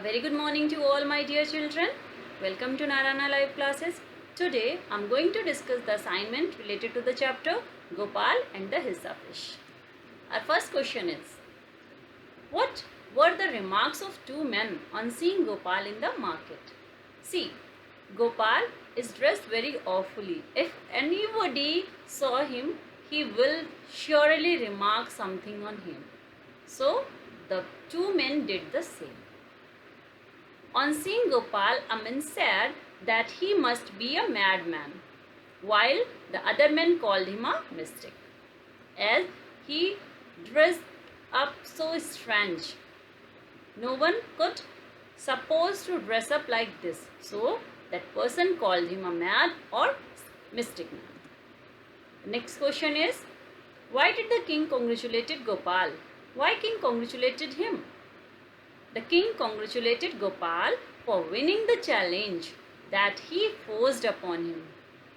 very good morning to all my dear children. Welcome to Narana Live Classes. Today I am going to discuss the assignment related to the chapter Gopal and the Hilsa fish. Our first question is, what were the remarks of two men on seeing Gopal in the market? See, Gopal is dressed very awfully. If anybody saw him, he will surely remark something on him. So the two men did the same. On seeing Gopal, a man said that he must be a madman, while the other men called him a mystic, as he dressed up so strange. No one could suppose to dress up like this, so that person called him a mad or mystic man. The next question is, why did the king congratulate Gopal? Why king congratulated him? The king congratulated Gopal for winning the challenge that he forced upon him.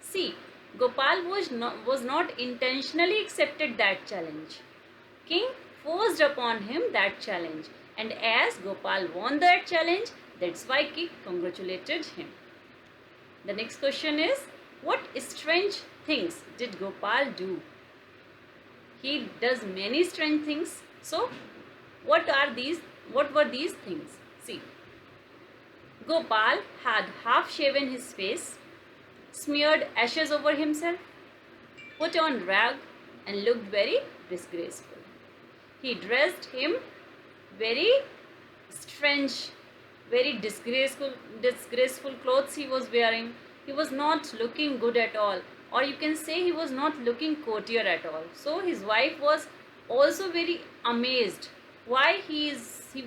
See, Gopal was not intentionally accepted that challenge. King forced upon him that challenge, and as Gopal won that challenge, that's why king congratulated him. The next question is, what strange things did Gopal do? He does many strange things. So, what were these things? See, Gopal had half shaven his face, smeared ashes over himself, put on rag and looked very disgraceful. He dressed him very strange, very disgraceful clothes he was wearing. He was not looking good at all, or you can say he was not looking courtier at all. So his wife was also very amazed why he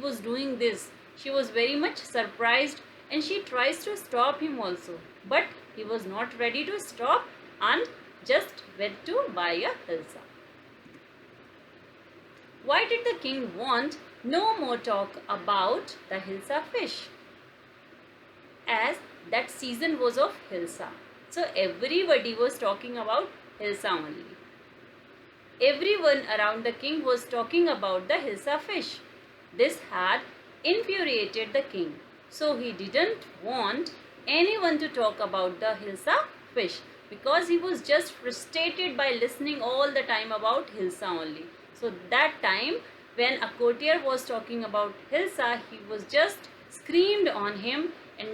was doing this. She was very much surprised and she tries to stop him also, but he was not ready to stop and just went to buy a hilsa. Why did the king want no more talk about the hilsa fish? As that season was of hilsa, so everybody was talking about hilsa only. Everyone around the king was talking about the hilsa fish. This had infuriated the king, so he didn't want anyone to talk about the hilsa fish, because he was just frustrated by listening all the time about hilsa only. So that time when a courtier was talking about hilsa, he was just screamed on him and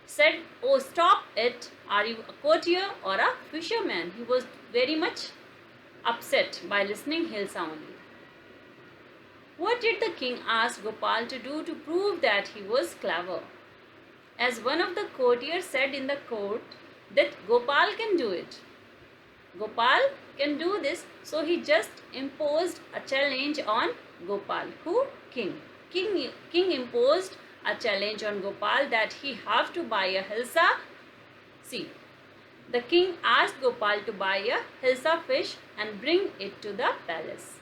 said, "Oh, stop it, are you a courtier or a fisherman?" He was very much upset by listening hilsa only. What did the king ask Gopal to do to prove that he was clever? As one of the courtiers said in the court that Gopal can do it. Gopal can do this, so he just imposed a challenge on Gopal. Who? King. King imposed a challenge on Gopal that he have to buy a hilsa. See, the king asked Gopal to buy a hilsa fish and bring it to the palace,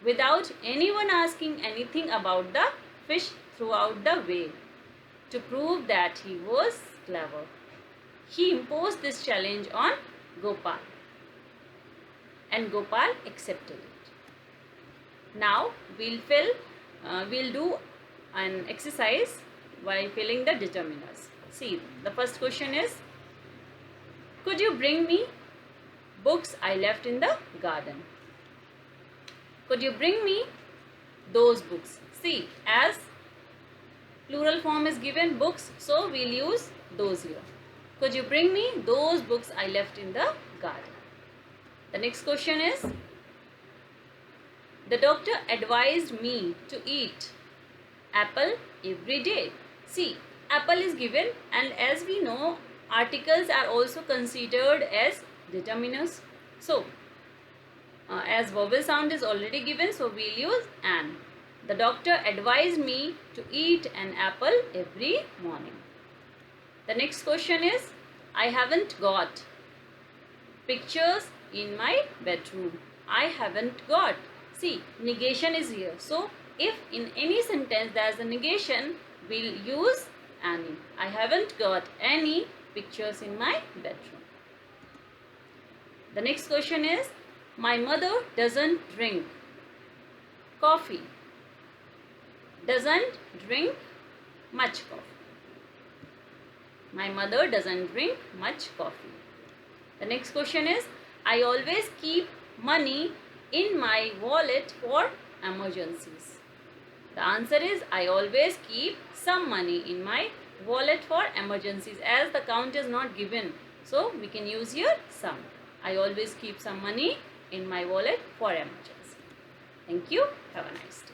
without anyone asking anything about the fish throughout the way, to prove that he was clever. He imposed this challenge on Gopal, and Gopal accepted it. Now we'll do an exercise by filling the determiners. See, the first question is, could you bring me books I left in the garden? Could you bring me those books? See, as plural form is given books, so we'll use those here. Could you bring me those books I left in the garden? The next question is, the doctor advised me to eat apple every day. See, apple is given, and as we know, articles are also considered as determiners. So, as vowel sound is already given, so we'll use an. The doctor advised me to eat an apple every morning. The next question is, I haven't got pictures in my bedroom. I haven't got. See, negation is here. So, if in any sentence there is a negation, we'll use any. I haven't got any pictures in my bedroom. The next question is, my mother doesn't drink coffee. Doesn't drink much coffee. My mother doesn't drink much coffee. The next question is, I always keep money in my wallet for emergencies. The answer is, I always keep some money in my wallet for emergencies. As the count is not given, so we can use here some. I always keep some money in my wallet for emergency. Thank you. Have a nice day.